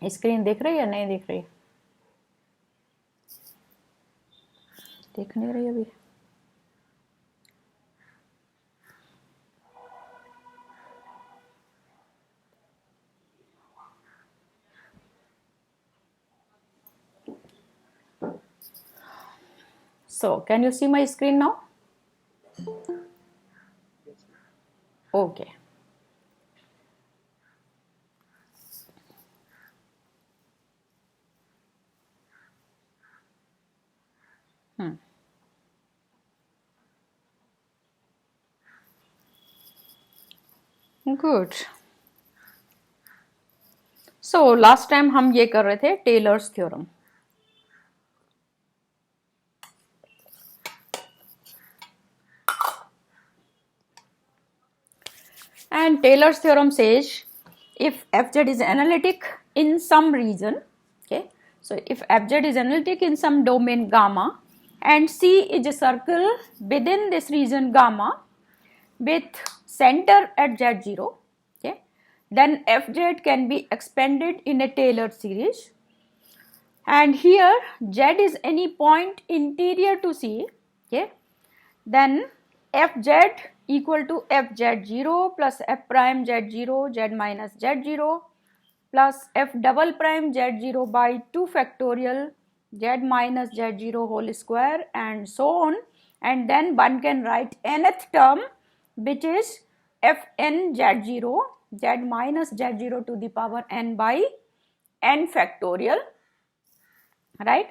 Screen दिख रही है नहीं दिख रही? दिख नहीं रही अभी। So, can you see my screen now? Okay. Good. So, last time हम ये कर रहे थे Taylor's theorem. And Taylor's theorem says if fz is analytic in some region, okay, so if fz is analytic in some domain gamma and C is a circle within this region gamma with center at z0, okay, then fz can be expanded in a Taylor series, and here z is any point interior to C, okay, then fz equal to fz0 plus f prime z0 z minus z0 plus f double prime z0 by 2 factorial z minus z0 whole square and so on, and then one can write nth term which is fn z0 z minus z0 to the power n by n factorial, right?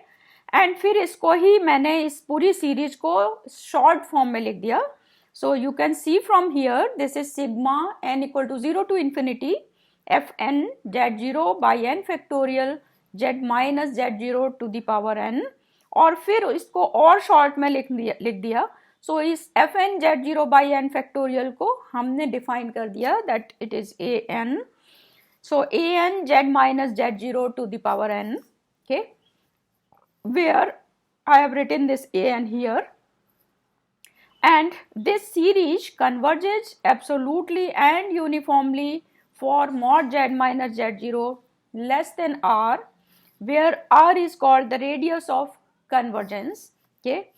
And फिर इसको ही मैंने इस पूरी series को short form में लिख दिया। So you can see from here this is sigma n equal to 0 to infinity f n z zero by n factorial z minus z zero to the power n, और फिर इसको और short में लिख दिया। सो इस f n z zero by n factorial को हमने डिफाइन कर दिया that it is a n, so a n z minus z zero to the power n, okay, where I have written this an here, and this series converges absolutely and uniformly for mod z minus z0 less than r, where r is called the radius of convergence, okay.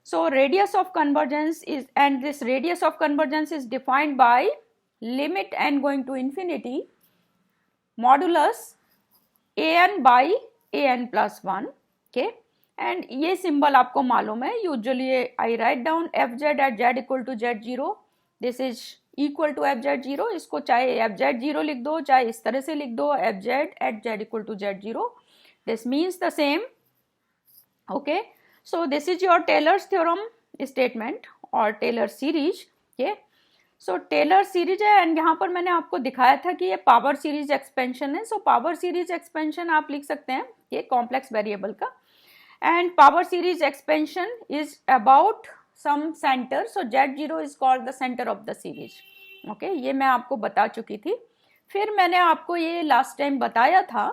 So radius of convergence is, and this radius of convergence is defined by limit n going to infinity modulus an by an plus 1, okay, and ये symbol आपको मालूम है, usually I write down f z at z equal to z zero, this is equal to f z zero, इसको चाहे F z zero लिख दो चाहे इस तरह से लिख दो f z at z equal to z zero, this means the same, okay. So this is your Taylor's theorem statement और Taylor series, okay. So Taylor series है, एंड यहाँ पर मैंने आपको दिखाया था कि ये पावर सीरीज एक्सपेंशन है। सो पावर सीरीज एक्सपेंशन आप लिख सकते हैं ये कॉम्प्लेक्स वेरिएबल का, and power series expansion is about some center, so z0 is called the center of the series, okay, ये मैं आपको बता चुकी थी। फिर मैंने आपको ये लास्ट टाइम बताया था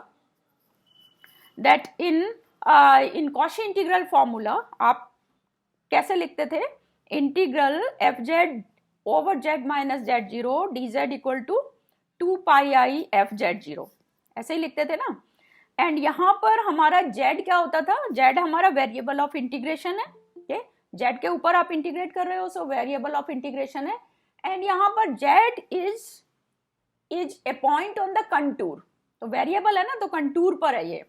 that in Cauchy integral formula आप कैसे लिखते थे, integral f z over z minus z zero d z equal to 2 pi i f z zero, ऐसे ही लिखते थे ना। एंड यहाँ पर हमारा z क्या होता था, z हमारा वेरिएबल ऑफ इंटीग्रेशन है, okay? z के ऊपर आप इंटीग्रेट कर रहे हो, सो वेरिएबल ऑफ इंटीग्रेशन है, एंड यहाँ पर z is a point on the contour, तो वेरिएबल है ना, तो कंटूर पर है ये।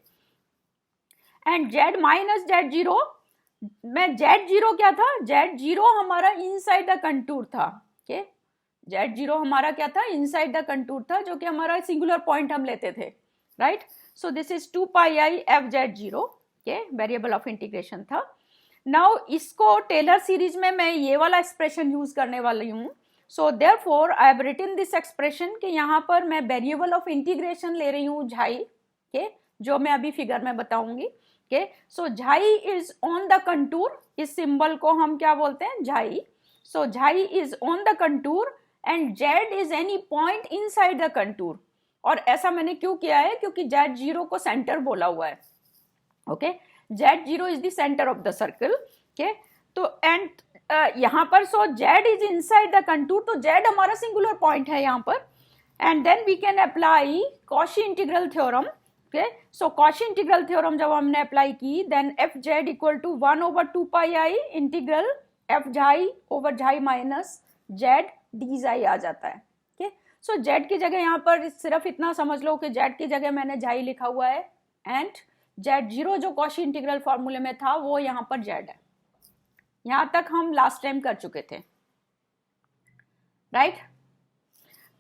And z minus z zero में z0 क्या था, z0 हमारा इनसाइड द कंटूर था, okay? z0 हमारा क्या था, इनसाइड द कंटूर था, जो कि हमारा सिंगुलर पॉइंट हम लेते थे, right. So this is 2 pi I f z0, okay, variable of integration था। नाउ इसको टेलर सीरीज में मैं ये वाला एक्सप्रेशन यूज करने वाली हूँ, so therefore I have written this expression कि यहाँ पर मैं वेरिएबल ऑफ इंटीग्रेशन ले रही हूँ झाई, okay, जो मैं अभी फिगर में बताऊंगी, okay, so xi is on the contour, इस सिंबल को हम क्या बोलते हैं, xi. So xi is on the contour and z is any point inside the contour, और ऐसा मैंने क्यों किया है, क्योंकि z0 को सेंटर बोला हुआ है, okay, z0 is the centre of the circle, okay. तो एंड यहाँ पर so z is inside the contour, तो z हमारा सिंगुलर पॉइंट है यहाँ पर, and then we can apply Cauchy integral theorem okay. So Cauchy integral theorem जब हमने अप्लाई की, then f z equal to 1/2 pi integral f xi over xi minus z d xi आ जाता है। Okay. सो Z की जगह यहाँ पर सिर्फ इतना समझ लो कि जेड की जगह मैंने झाई लिखा हुआ है, एंड जेड जीरो जो कॉशी इंटीग्रल फॉर्मूले में था वो यहाँ पर जेड है। यहां तक हम लास्ट टाइम कर चुके थे, राइट।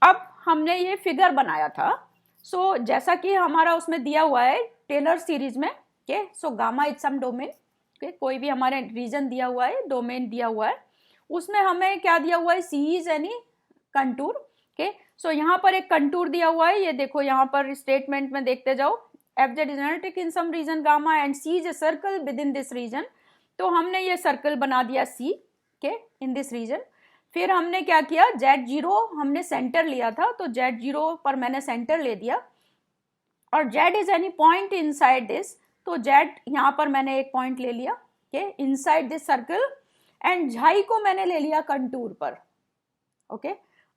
अब हमने ये फिगर बनाया था। सो जैसा कि हमारा उसमें दिया हुआ है टेलर सीरीज में, okay. So gamma is some domain, okay. कोई भी हमारे रीजन दिया हुआ है, डोमेन दिया हुआ है, उसमें हमें क्या दिया हुआ है, सी इज एनी कंटूर, ओके। सो यहाँ पर एक कंटूर दिया हुआ है, ये देखो यहाँ पर स्टेटमेंट में देखते जाओ, f z is analytic in some region gamma and C is a circle with in this region. तो हमने ये सर्कल बना दिया सी के इन दिस रीजन। फिर हमने क्या किया, जेड जीरो हमने सेंटर लिया था, तो जेड जीरो पर मैंने सेंटर ले दिया, और z is any point inside this, तो जेड यहां पर मैंने एक पॉइंट ले लिया, okay, inside this circle, and xi को मैंने ले लिया कंटूर पर, ओके।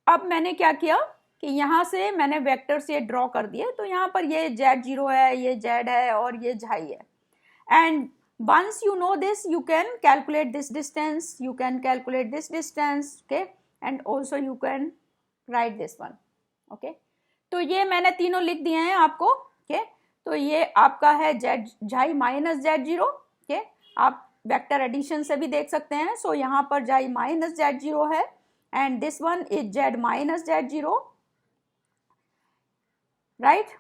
अब मैंने क्या किया कि यहां से मैंने वेक्टर से ड्रॉ कर दिए, तो यहां पर ये जेड जीरो है, ये जेड है और ये झाई है, and once you know this you can calculate this distance, you can calculate this distance, okay, and also you can write this one, okay। तो ये मैंने तीनों लिख दिए हैं आपको, okay। तो ये आपका है z xi minus z zero, okay। आप वेक्टर एडिशन से भी देख सकते हैं। सो यहाँ पर झाई माइनस जेड जीरो है, and this one is z minus z zero, right.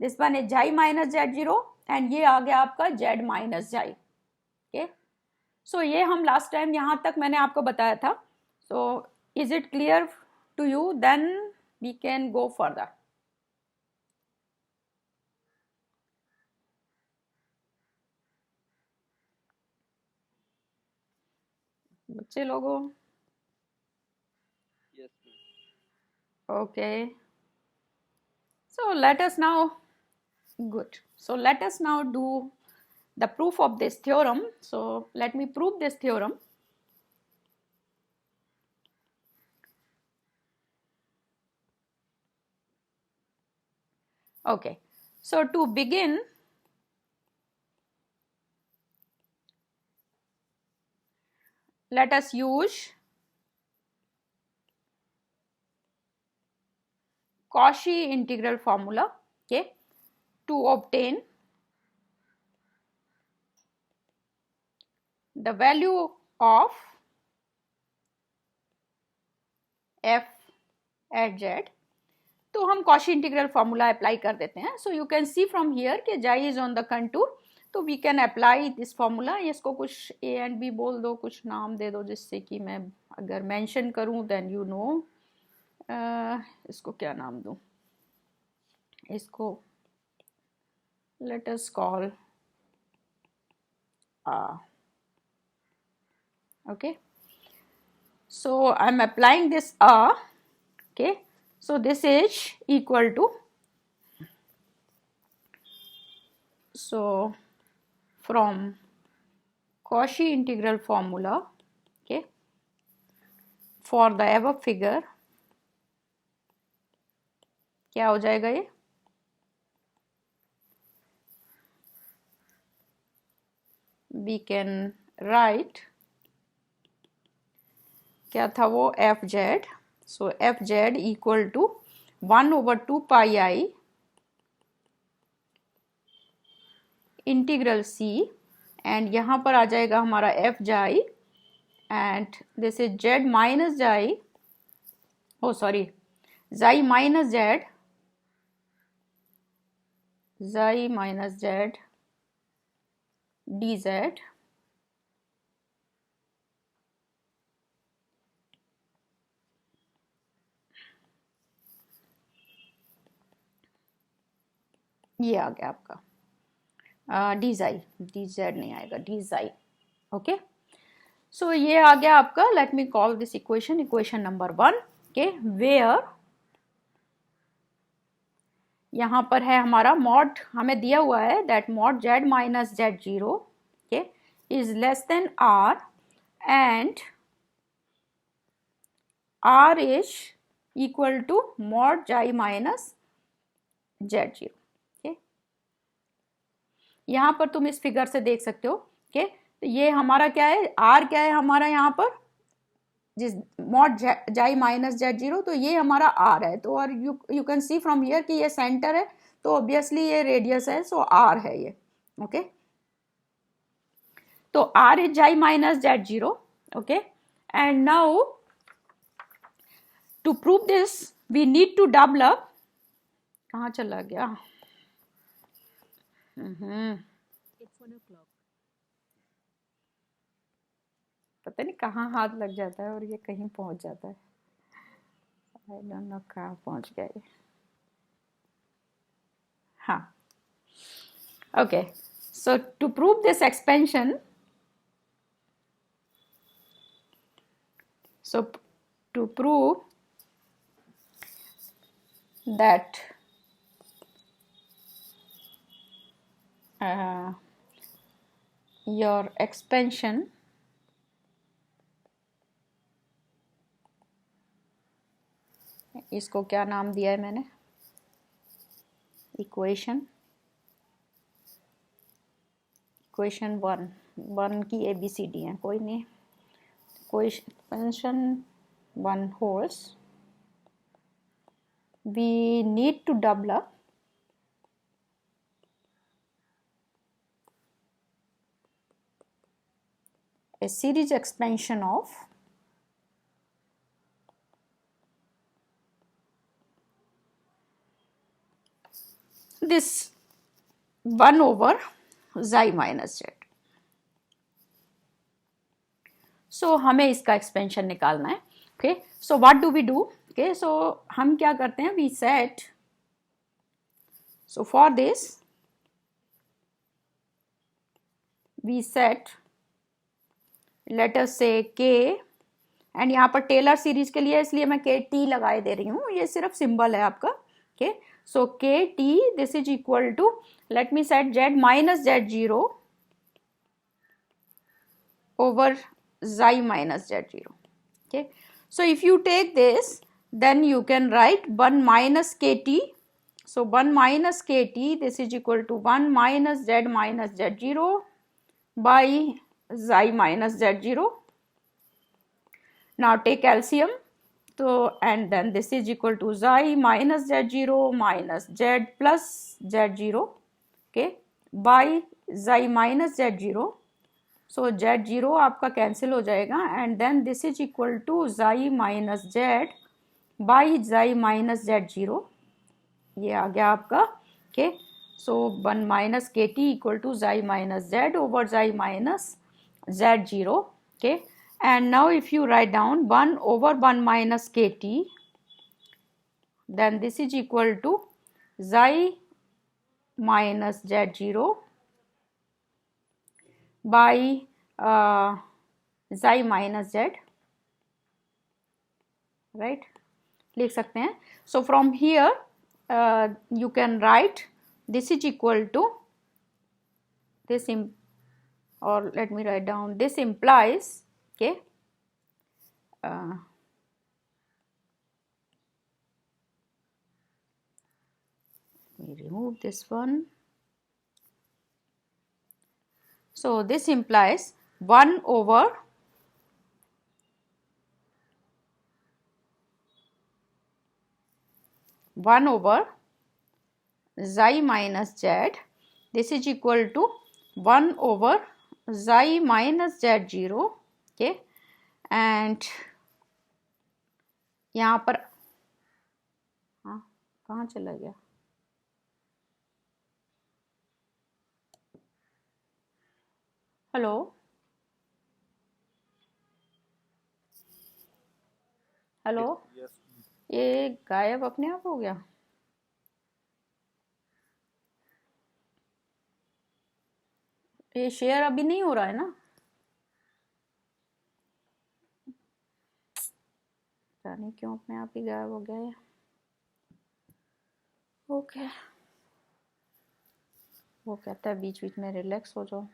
This one is xi minus z zero, and ये आ गया आपका z minus xi, okay. So ये हम लास्ट टाइम यहां तक मैंने आपको बताया था। So is it clear to you? Then we can go further. बच्चे लोगों, okay. So let us now, good, so let us now do the proof of this theorem. So let me prove this theorem. Okay, so to begin, let us use Cauchy integral formula, okay, to obtain the value of f at z. तो हम Cauchy integral formula apply कर देते हैं। So you can see from here कि xi is on the contour, तो we can apply this formula. इसको कुछ A and B बोल दो, कुछ नाम दे दो, जिससे कि मैं अगर मेंशन करूं देन यू नो। इसको क्या नाम दूं, इसको let us call okay, so I'm applying this okay, so this is equal to, so from Cauchy integral formula, okay, for the above figure क्या हो जाएगा, ये we can write, क्या था वो, f z. So f z equal to 1/2 pi i integral C, and यहाँ पर आ जाएगा हमारा f xi, and this is z minus xi, oh sorry, xi minus z, xi minus z d z, ये आ गया आपका डी जाई, डी जेड नहीं आएगा, डी जाई, ओके। सो ये आ गया आपका, let me call this equation, equation number 1, okay, where यहाँ पर है हमारा मॉड, हमें दिया हुआ है that mod z minus z zero, okay, is less than r, and r is equal to mod xi minus z zero, okay. यहाँ पर तुम इस फिगर से देख सकते हो। ओके, तो ये हमारा क्या है, आर क्या है हमारा यहाँ पर, जिस mod xi minus z zero, तो ये हमारा आर है। तो और you can see from here कि ये सेंटर है, तो ऑब्वियसली ये रेडियस है, सो आर है ये। ओके, तो r is xi minus z zero. Okay, and now to prove this we need to develop, कहाँ चला गया, पता नहीं कहाँ हाथ लग जाता है और ये कहीं पहुंच जाता है। आई डोंट नो कहाँ पहुंच गया ये। हाँ, okay, so to prove this expansion, so to prove that your expansion इसको क्या नाम दिया है मैंने, इक्वेशन वन की ABCD है, कोई नहीं, equation one holes we need to develop a series expansion of this 1 over xi minus z। सो हमें इसका एक्सपेंशन निकालना है। Okay, so what do we do, okay, so हम क्या करते हैं, we set, so for this we set let us say k, and यहाँ पर टेलर सीरीज के लिए इसलिए मैं के टी लगाए दे रही हूँ, ये सिर्फ सिंबल है आपका। Okay, so k t this is equal to, let me set z minus z zero over xi minus z0. Okay, so if you take this, then you can write 1 minus kt, so 1 minus kt this is equal to 1 minus z minus z0 by xi minus z0. Now take LCM, so and then this is equal to xi minus z0 minus z plus z0, okay, by xi minus z0, so z zero आपका cancel हो जाएगा, and then this is equal to xi minus z by xi minus z zero, ये आ गया आपका। Okay, so 1 minus k t equal to xi minus z over xi minus z zero. Okay, and now if you write down 1 over 1 minus k t, then this is equal to xi minus z zero by xi minus z, right, लिख सकते हैं। so from here you can write this is equal to this, or let me write down, this implies, okay, let me remove this one. So this implies 1 over xi minus z, this is equal to 1 over xi minus z0, okay, and यहाँ पर, हाँ कहाँ चला गया, hello, hello, ये गायब अपने आप हो गया, ये शेयर अभी नहीं हो रहा है ना, पता नहीं क्यों अपने आप ही गायब हो गया है। ओके, वो कहता है बीच बीच में रिलैक्स हो जाओ,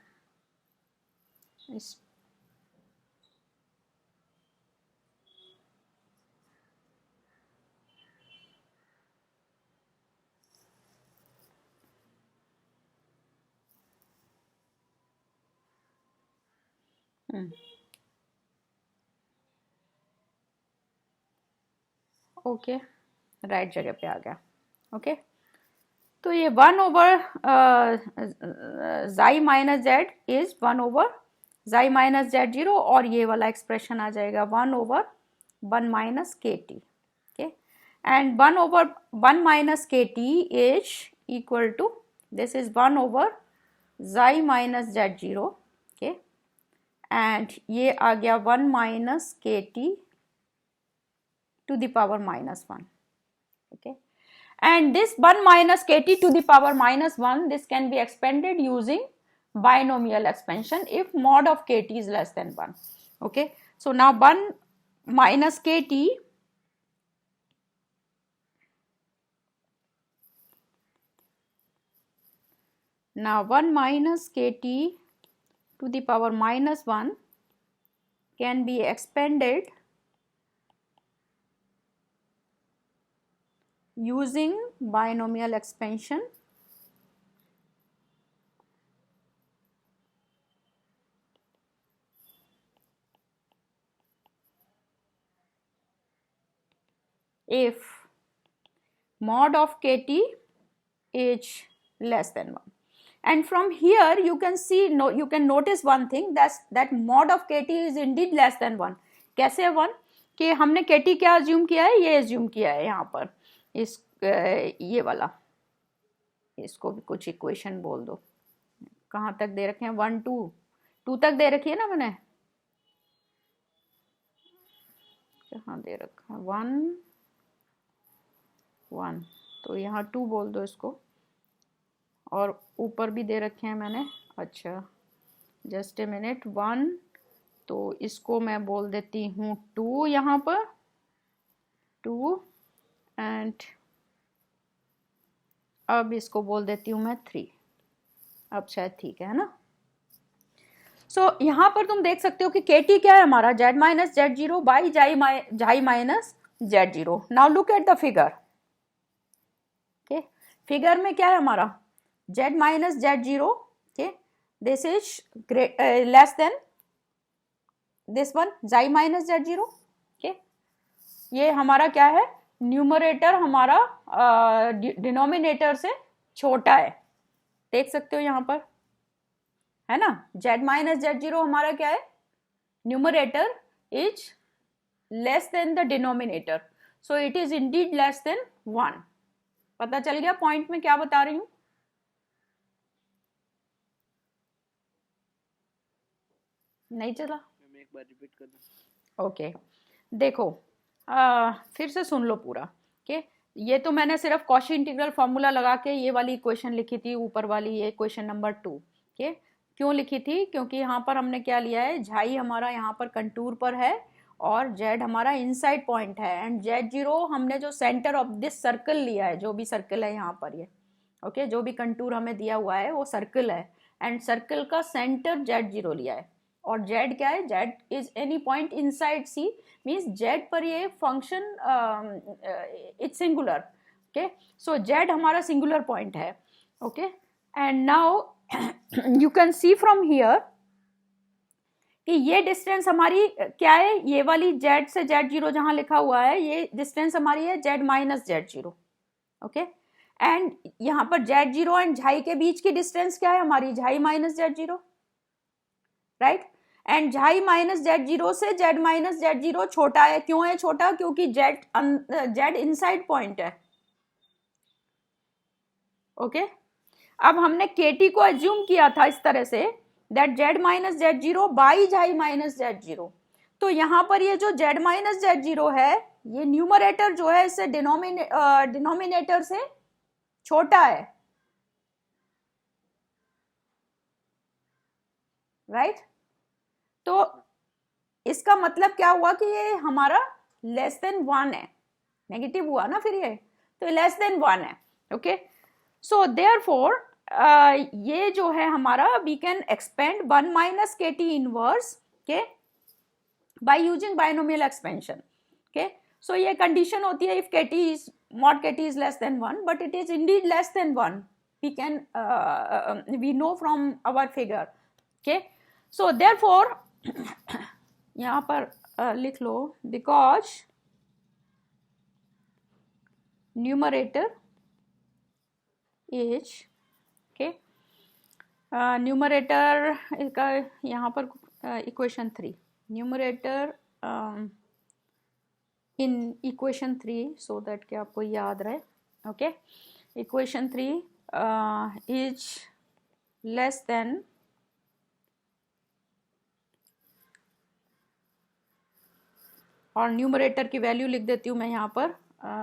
इस ओके, राइट जगह पे आ गया। ओके, तो ये 1/, xi minus Z is 1/, xi minus Z0, और ये वाला एक्सप्रेशन आ जाएगा 1/1 minus k t. Okay, and 1/1 minus k t is equal to, this is 1/, xi minus Z0। Okay, and ये आ गया 1 minus k T to the power -1. Okay, and this 1 minus kt to the power -1, this can be expanded using binomial expansion if mod of kt is less than 1. Okay, so now 1 minus kt, now 1 minus kt to the power -1 can be expanded using binomial expansion if mod of kt is less than 1. And from here you can see, you can notice one thing, that mod of kt is indeed less than 1. कैसे 1? कि हमने kt क्या assume किया है, ये assume किया है यहाँ पर, इस ये वाला, इसको भी कुछ इक्वेशन बोल दो, कहाँ तक दे रखे हैं, 1 2 तक दे रखी है ना मैंने, कहाँ दे रखा है, 1 1, तो यहाँ 2 बोल दो इसको, और ऊपर भी दे रखे हैं मैंने, अच्छा जस्ट ए मिनट, 1, तो इसको मैं बोल देती हूँ 2 यहाँ पर, 2, एंड अब इसको बोल देती हूँ मैं 3, अब शायद ठीक है ना। सो यहाँ पर तुम देख सकते हो कि kt क्या है हमारा, z minus Z0 by xi minus Z0। Now look at the figure. Okay, figure में क्या है हमारा, z minus Z0, okay, this is less then this one, जाई माइनस Z0। ओके, ये हमारा क्या है, न्यूमरेटर हमारा डिनोमिनेटर से छोटा है, देख सकते हो यहाँ पर, है ना, z माइनस Z0 हमारा क्या है, numerator is less then the denominator, so it is Indeed less than 1। पता चल गया पॉइंट में क्या बता रही हूं, नहीं चला, मैं एक बार रिपीट कर दूं। ओके, देखो फिर से सुन लो पूरा। ओके, ये तो मैंने सिर्फ कॉशी इंटीग्रल फॉर्मूला लगा के ये वाली इक्वेशन लिखी थी, ऊपर वाली ये इक्वेशन नंबर 2। ओके, क्यों लिखी थी, क्योंकि यहाँ पर हमने क्या लिया है, झाई हमारा यहाँ पर कंटूर पर है और जेड हमारा इनसाइड पॉइंट है, एंड Z0 हमने जो सेंटर ऑफ दिस सर्कल लिया है, जो भी सर्कल है यहाँ पर ये, ओके, जो भी कंटूर हमें दिया हुआ है वो सर्कल है, एंड सर्कल का सेंटर Z0 लिया है, और z क्या है, z is any point inside C, means z पर ये function it's singular. Okay, so z हमारा सिंगुलर पॉइंट है। Okay, and now you can see from here कि ये डिस्टेंस हमारी क्या है, ये वाली z से Z0 जहां लिखा हुआ है, ये डिस्टेंस हमारी है z माइनस Z0। ओके, एंड यहाँ पर Z0 एंड झाई के बीच की डिस्टेंस क्या है हमारी, xi minus Z0, right, and xi minus Z0 से z माइनस Z0 छोटा है, क्यों है छोटा, क्योंकि z इनसाइड पॉइंट है। ओके, अब हमने kt को एज्यूम किया था इस तरह से, that z minus Z0 by xi minus Z0, तो यहां पर ये जो z माइनस Z0 है, ये न्यूमरेटर जो है इससे डिनोमिनेटर से छोटा है, राइट, तो इसका मतलब क्या हुआ कि ये हमारा लेस देन 1 है, नेगेटिव हुआ ना फिर ये, तो लेस देन 1 है। ओके, सो देयरफॉर ये जो है हमारा, we can expand 1 minus kt inverse के by using binomial expansion. Okay, so ये कंडीशन होती है if kt is mod kt is less than 1, but it is indeed less than 1, we can we know from our figure। okay, so therefore यहाँ पर लिख लो because numerator is, okay, numerator का यहाँ पर equation 3, numerator in equation 3 so that कि आपको याद रहे, okay, equation 3 is less than और न्यूमरेटर की वैल्यू लिख देती हूँ मैं यहाँ पर,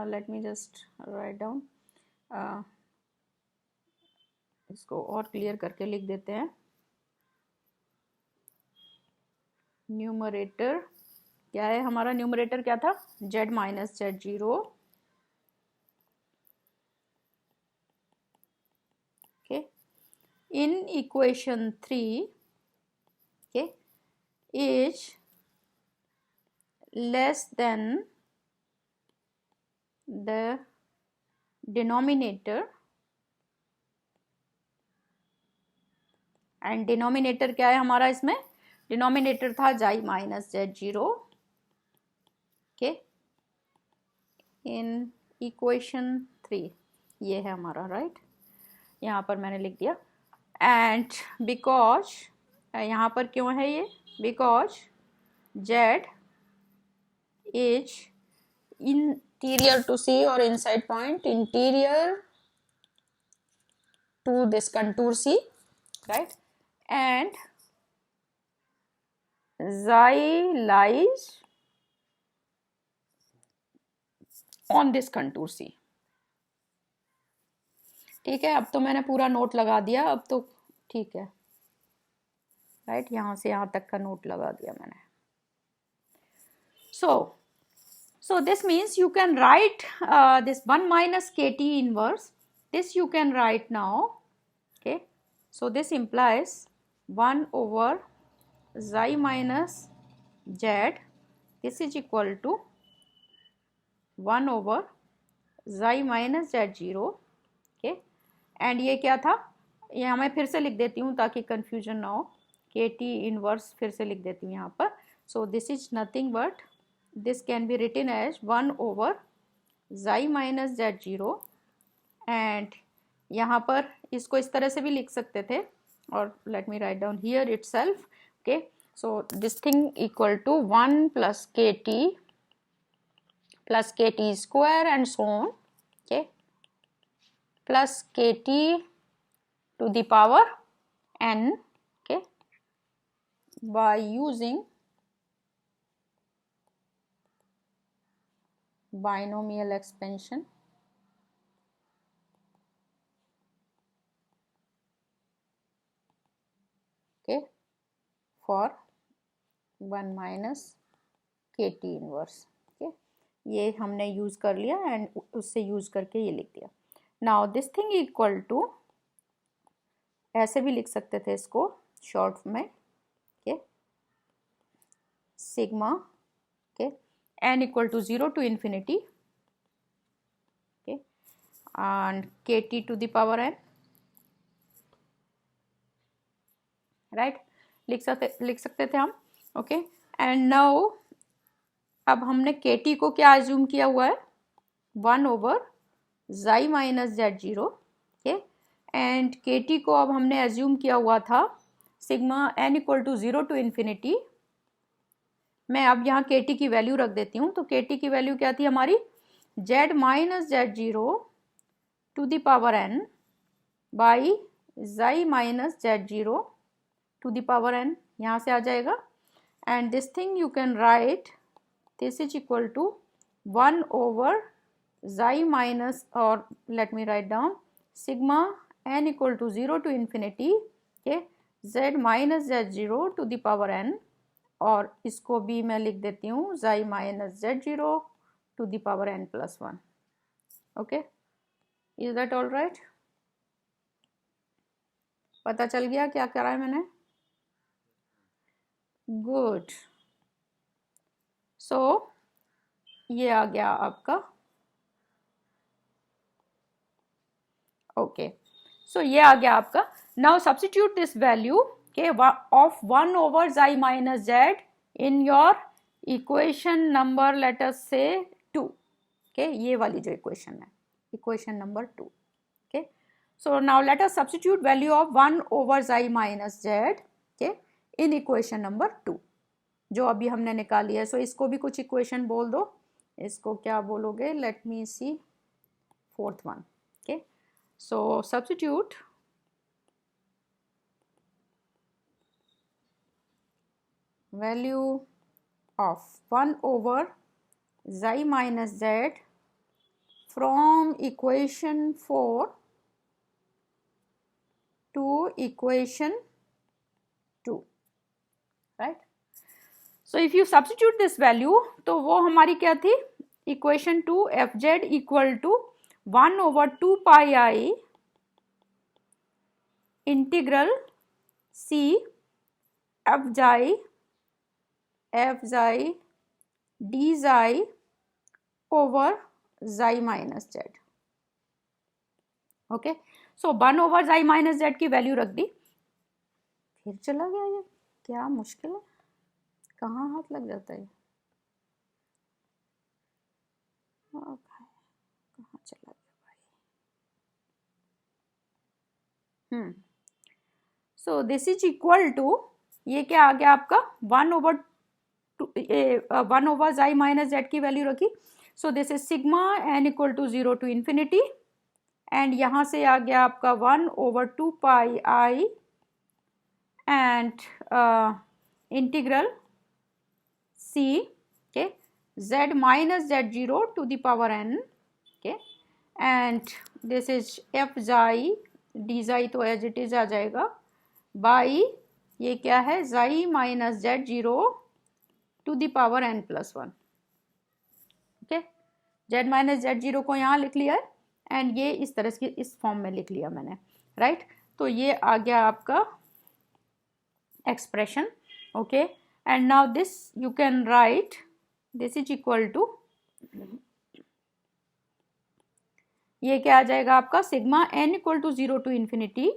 let me just write down, इसको और क्लियर करके लिख देते हैं। न्यूमरेटर क्या है हमारा, न्यूमरेटर क्या था, z minus z0, okay, in equation 3, okay, is less then the denominator, and denominator क्या है हमारा इसमें, डिनोमिनेटर था z माइनस z0, ओके, इन इक्वेशन 3, ये है हमारा, राइट, यहाँ पर मैंने लिख दिया। एंड बिकॉज, यहाँ पर क्यों है ये, because z is interior to C और inside point interior to this contour C, right, and xi lies on this contour C। ठीक है, अब तो मैंने पूरा नोट लगा दिया, अब तो ठीक है, राइट, यहाँ से यहाँ तक का नोट लगा दिया मैंने। So this means you can write this 1 minus kt inverse, this you can write now, okay, so this implies 1 over xi minus z, this is equal to 1 over xi minus z0, okay, and ये क्या था, यहाँ मैं फिर से लिख देती हूँ ताकि confusion ना हो, kt inverse फिर से लिख देती हूँ यहाँ पर, so this is nothing but this can be written as 1 over xi minus z0, and यहाँ पर इसको इस तरह से भी लिख सकते थे, और let me write down here itself, okay, so this thing equal to 1 plus kt square and so on, okay, plus kt to the power n, okay, by using binomial expansion, okay, for 1 minus kt inverse, okay, ये हमने use कर लिया and उससे use करके ये लिख दिया। Now this thing equal to, ऐसे भी लिख सकते थे इसको शॉर्ट में, okay, sigma, okay, n equal to 0 to infinity, okay, and kt to the power n, right, लिख सकते थे हम, ओके, एंड नाउ अब हमने kt को क्या अज्यूम किया हुआ है, 1 over xi minus z0, okay, and kt को अब हमने अज्यूम किया हुआ था sigma n equal to 0 to infinity. मैं अब यहाँ kt की वैल्यू रख देती हूँ, तो kt की वैल्यू क्या थी हमारी, z minus z0 to the power n by xi minus z0 to the power n, यहाँ से आ जाएगा, and this thing you can write, this is equal to 1 over xi minus, or let me write down sigma n equal to 0 to infinity, okay, z minus z0 to the power n, और इसको भी मैं लिख देती हूँ xi minus z0 to the power n plus 1, okay, is that all right? पता चल गया क्या करा है मैंने, गुड, सो ये आ गया आपका, ओके, सो ये आ गया आपका। Now substitute this value okay, of 1 over xi minus z in your equation number let us say 2, okay, ये वाली जो equation है, equation number 2, okay. So now let us substitute value of 1 over xi minus z, okay, in equation number 2 जो अभी हमने निकाली है. So इसको भी कुछ equation बोल दो, इसको क्या बोलोगे, let me see, fourth one, okay. So substitute value of 1 over xi minus z from equation 4 to equation 2, right. So if you substitute this value, तो वो हमारी क्या थी, equation 2 fz equal to 1 over 2 pi I integral c f xi d xi over xi minus z, okay. So 1 over xi minus z की value रख दी, फिर चला गया, ये क्या मुश्किल है, कहाँ हाथ लग जाता है, कहाँ चला गया भाई. So this is equal to, ये क्या आ गया आपका 1 over 1 over xi minus z की वैल्यू रखी. So this is sigma n equal to 0 to infinity, एंड यहाँ से आ गया आपका 1 over 2 pi I and integral c, okay, z minus z0 to the power n, okay, and this is f xi d xi तो as it is आ जाएगा by ये क्या है, xi minus z0 to the power n plus 1, okay. z minus z0 को यहाँ लिख लिया है एंड ये इस तरह से इस फॉर्म में लिख लिया मैंने, राइट. तो ये आ गया आपका expression, okay. And now this you can write, this is equal to, ये क्या आ जाएगा आपका, sigma n equal to 0 to infinity,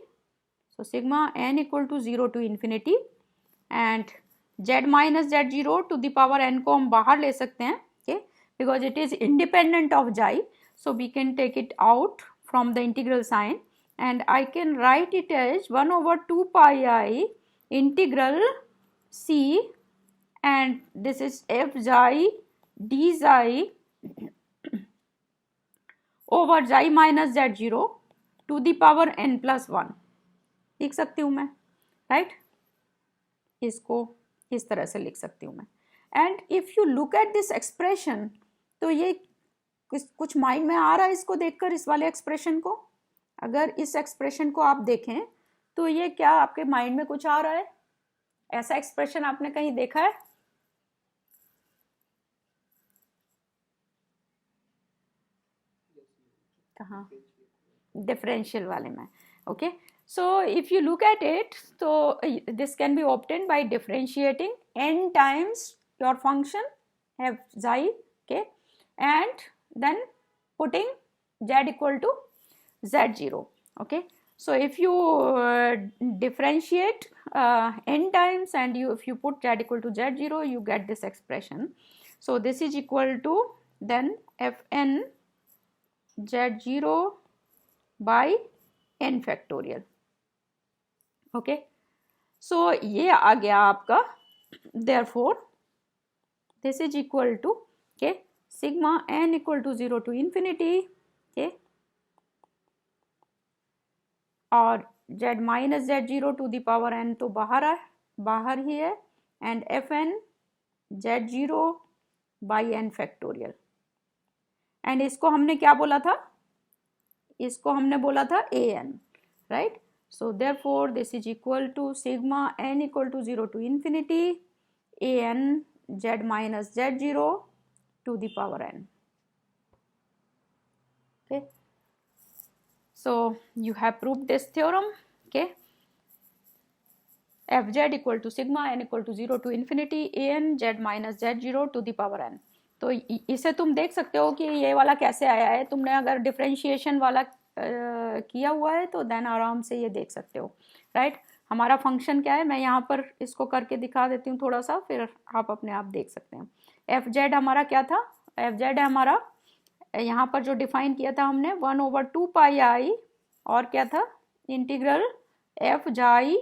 so sigma n equal to 0 to infinity and z minus z0 to the power n को हम बाहर ले सकते हैं, okay, because it is independent of xi. So we can take it out from the integral sign and I can write it as 1 over 2 pi I integral c, and this is f xi d xi over xi minus z0 to the power n plus 1 लिख सकती हूँ मैं, right. इसको इस तरह से लिख सकती हूँ मैं. And if you look at this expression, तो ये कुछ माइंड में आ रहा है इसको देखकर, इस वाले एक्सप्रेशन को, अगर इस एक्सप्रेशन को आप देखें तो ये क्या आपके माइंड में कुछ आ रहा है, ऐसा एक्सप्रेशन आपने कहीं देखा है? कहाँ, डिफरेंशियल वाले में, okay. So if you look at it, तो this can be obtained by differentiating n times your function f xi, okay, and then putting z equal to z0, okay. So if you differentiate n times and if you put z equal to z0, you get this expression. So this is equal to then fn z0 by n factorial, okay. So ये आ गया आपका, therefore this is equal to, okay, sigma n equal to 0 to infinity, okay, और z minus z0 to the power n तो बाहर ही है, and fn z0 by n factorial. and इसको हमने क्या बोला था, इसको हमने बोला था an, right. So therefore this is equal to sigma n equal to 0 to infinity an z minus z0 to the power n, okay. So you have proved this theorem, okay. fz equal to sigma n equal to 0 to infinity an z minus z0 to the power n. तो इसे तुम देख सकते हो कि ये वाला कैसे आया है, तुमने अगर डिफरेंशिएशन वाला किया हुआ है तो देन आराम से ये देख सकते हो, राइट. हमारा फंक्शन क्या है, मैं यहाँ पर इसको करके दिखा देती हूँ थोड़ा सा, फिर आप अपने आप देख सकते हैं। एफ जेड हमारा क्या था, एफ जेड है हमारा, यहाँ पर जो डिफाइन किया था हमने 1/2 पाई आई, और क्या था, integral f xi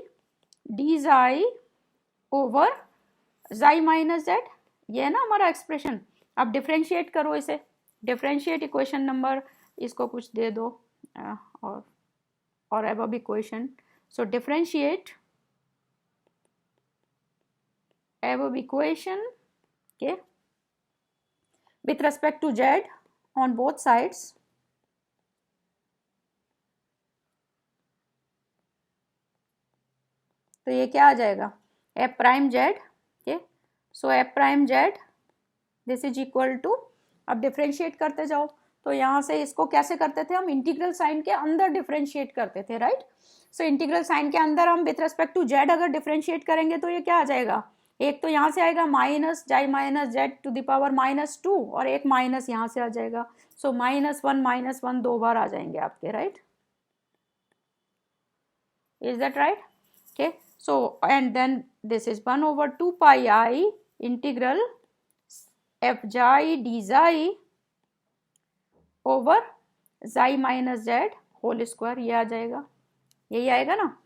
d xi over xi minus Z, ये है ना हमारा एक्सप्रेशन। अब डिफ्रेंशिएट करो इसे, डिफ्रेंशिएट इक्वेशन नंबर, इसको कुछ दे दो और अब equation, so differentiate above equation, okay, with respect to z on both sides, तो ये क्या आ जाएगा, f prime z, okay, so f prime z this is equal to, अब डिफ्रेंशिएट करते जाओ, तो यहाँ से इसको कैसे करते थे हम, इंटीग्रल साइन के अंदर डिफ्रेंशिएट करते थे, राइट। सो इंटीग्रल साइन के अंदर हम विथ रेस्पेक्ट टू z अगर डिफ्रेंशिएट करेंगे तो ये क्या आ जाएगा, एक तो यहाँ से आएगा minus xi minus z to the power -2, और एक माइनस यहाँ से आ जाएगा, सो -1 दो बार आ जाएंगे आपके, right, is that right, okay. So and then this is 1/2 pi i integral f xi d xi over xi minus z whole square, ये आ जाएगा, यही आएगा ना।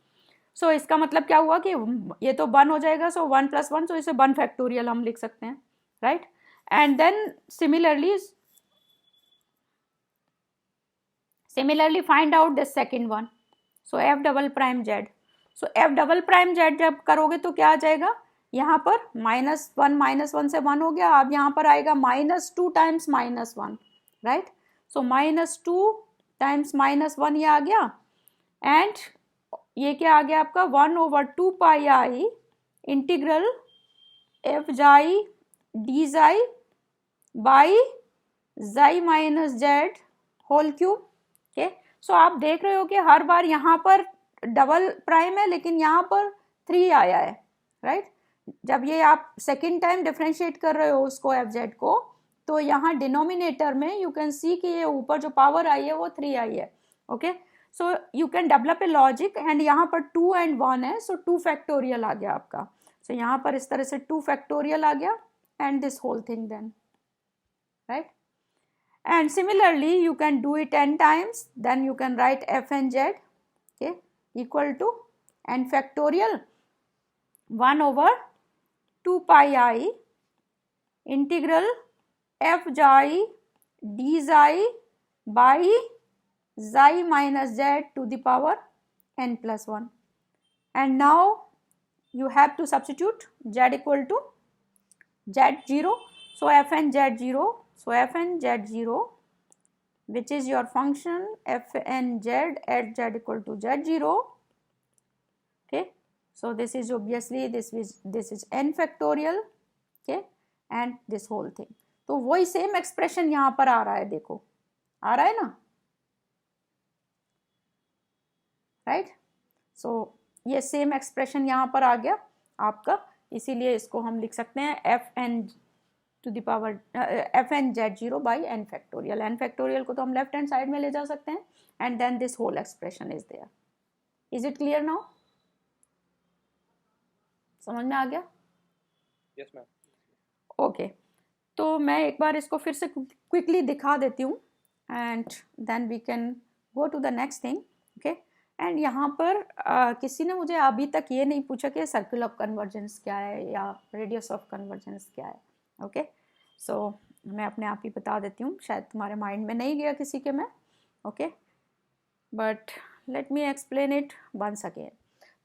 सो इसका मतलब क्या हुआ कि ये तो 1 हो जाएगा, सो 1 + 1, सो इसे 1 फैक्टोरियल हम लिख सकते हैं, right. And then similarly find out this second one, so f double prime z, so f double prime z जब करोगे तो क्या आ जाएगा, यहाँ पर -1 से 1 हो गया, अब यहाँ पर आएगा -2 टाइम्स -1, राइट। सो -2 टाइम्स -1 ये आ गया, एंड ये क्या आ गया आपका 1/2 pi i integral f xi d xi by xi minus z whole cube, okay. So आप देख रहे हो कि हर बार यहाँ पर डबल प्राइम है, लेकिन यहाँ पर 3 आया है, राइट। जब ये आप सेकेंड टाइम डिफ्रेंशिएट कर रहे हो उसको एफ जेड को, तो यहाँ डिनोमिनेटर में यू कैन सी कि ये ऊपर जो पावर आई है वो 3 आई है, okay. So you can develop a logic, and यहाँ पर 2 and 1 है, सो 2 फैक्टोरियल आ गया आपका, सो यहाँ पर इस तरह से 2 फैक्टोरियल आ गया, and this whole thing then, right. And similarly you can do it n times, then you can write f and z, okay, equal to n factorial 1/2 pi i integral f xi d xi by xi minus z to the power n+1, and now you have to substitute z equal to z0, so f and z0, so f and z0 which is your function f and z at z equal to z0, okay. So this is obviously this is n factorial, okay, and this whole thing, तो वही same expression यहाँ पर आ रहा है, देखो आ रहा है ना, राइट। सो ये सेम एक्सप्रेशन यहाँ पर आ गया आपका, इसीलिए इसको हम लिख सकते हैं f n to the power f n z0 by n factorial, n factorial को तो हम लेफ्ट हैंड साइड में ले जा सकते हैं, and then this whole expression is there. Is it clear now, समझ में आ गया? Yes ma'am. ओके, तो मैं एक बार इसको फिर से क्विकली दिखा देती हूँ, and then we can go to the next thing, okay. एंड यहाँ पर किसी ने मुझे अभी तक ये नहीं पूछा कि सर्कल ऑफ कन्वर्जेंस क्या है या रेडियस ऑफ कन्वर्जेंस क्या है, ओके। सो मैं अपने आप ही बता देती हूँ, शायद तुम्हारे माइंड में नहीं गया किसी के में, okay, but let me explain it once again.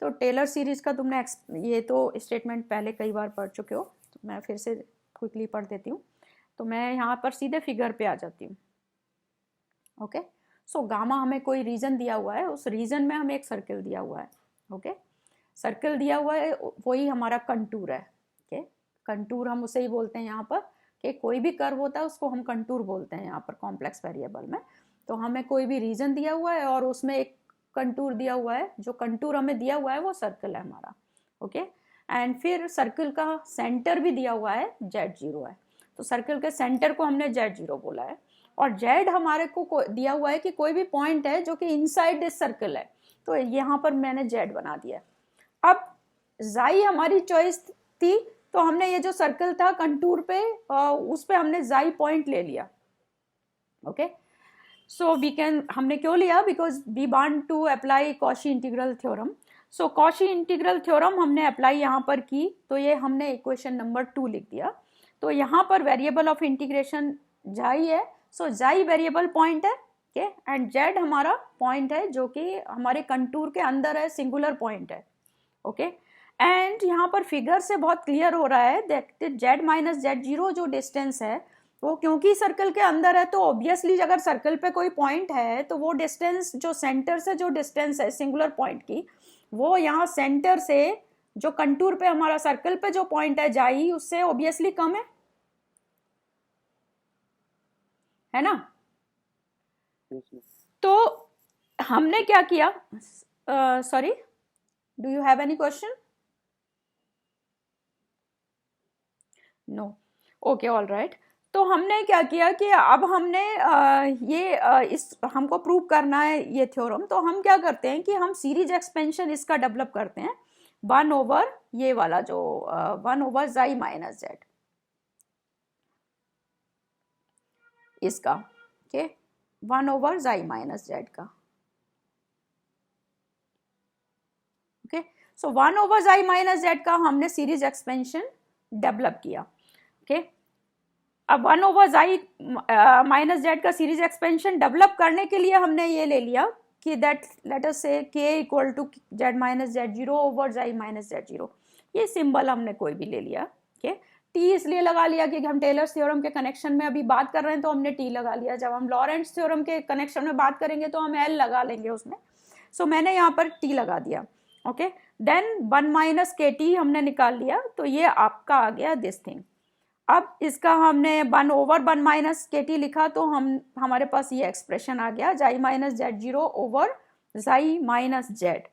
तो टेलर सीरीज़ का तुमने ये तो स्टेटमेंट पहले कई बार पढ़ चुके हो, तो मैं फिर से क्विकली पढ़ देती हूँ। तो मैं यहाँ पर सीधे फिगर पे आ जाती हूँ, ओके। सो गामा हमें कोई रीजन दिया हुआ है, उस रीजन में हमें एक सर्कल दिया हुआ है, ओके। सर्कल दिया हुआ है, वही हमारा कंटूर है, ओके। कंटूर हम उसे ही बोलते हैं यहाँ पर, कि कोई भी कर्व होता है उसको हम कंटूर बोलते हैं यहाँ पर कॉम्प्लेक्स वेरिएबल में। तो हमें कोई भी रीजन दिया हुआ है और उसमें एक कंटूर दिया हुआ है, जो कंटूर हमें दिया हुआ है वो सर्कल है हमारा, ओके। एंड फिर सर्कल का सेंटर भी दिया हुआ है, z0 है, तो सर्कल के सेंटर को हमने z0 बोला है, और z हमारे को दिया हुआ है कि कोई भी पॉइंट है जो कि इनसाइड दिस सर्कल है, तो यहाँ पर मैंने z बना दिया है। अब जाई हमारी चॉइस थी, तो हमने ये जो सर्कल था कंटूर पे उस पे हमने जाई पॉइंट ले लिया. ओके, सो वी कैन, हमने क्यों लिया, because we want to apply Cauchy integral theorem. So Cauchy integral theorem हमने अप्लाई यहाँ पर की, तो ये हमने इक्वेशन नंबर 2 लिख दिया. तो यहाँ पर वेरिएबल ऑफ इंटीग्रेशन जाई है, सो जाई वेरिएबल पॉइंट है. ओके, एंड जेड हमारा पॉइंट है जो कि हमारे कंटूर के अंदर है, सिंगुलर पॉइंट है. ओके, एंड यहाँ पर फिगर से बहुत क्लियर हो रहा है that Z minus z zero जो डिस्टेंस है वो क्योंकि सर्कल के अंदर है, तो ऑब्वियसली अगर सर्कल पे कोई पॉइंट है तो वो डिस्टेंस जो सेंटर से जो डिस्टेंस है सिंगुलर पॉइंट की, वो यहाँ सेंटर से जो कंटूर पे हमारा सर्कल पे जो पॉइंट है जाई उससे ऑब्वियसली कम है ना. Yes, ma'am. तो हमने क्या किया, sorry, do you have any question? No, okay, all right. तो हमने क्या किया कि अब हमने इस हमको प्रूव करना है ये थ्योरम, तो हम क्या करते हैं कि हम सीरीज एक्सपेंशन इसका डेवलप करते हैं 1 ओवर ये वाला जो 1 ओवर जाई माइनस जेड इसका. Okay, 1 over xi minus Z का. Okay, so 1 over xi minus Z का हमने सीरीज एक्सपेंशन डेवलप किया. ओके, अब 1 ओवर जाई माइनस जेड का सीरीज एक्सपेंशन डेवलप करने के लिए हमने ये ले लिया कि that let us say k equal to z minus z zero over xi minus z zero. ये सिंबल हमने कोई भी ले लिया. ओके, टी इसलिए लगा लिया कि हम टेलर्स थ्योरम के कनेक्शन में अभी बात कर रहे हैं तो हमने टी लगा लिया. जब हम लॉरेंट्ज थ्योरम के कनेक्शन में बात करेंगे तो हम एल लगा लेंगे उसमें. सो मैंने यहाँ पर टी लगा दिया. Okay, then 1 minus k T हमने निकाल लिया, तो ये आपका आ गया दिस थिंग. अब इसका हमने 1 ओवर 1 माइनस के टी लिखा, तो हमारे पास ये एक्सप्रेशन आ गया जाई minus z zero over xi minus z.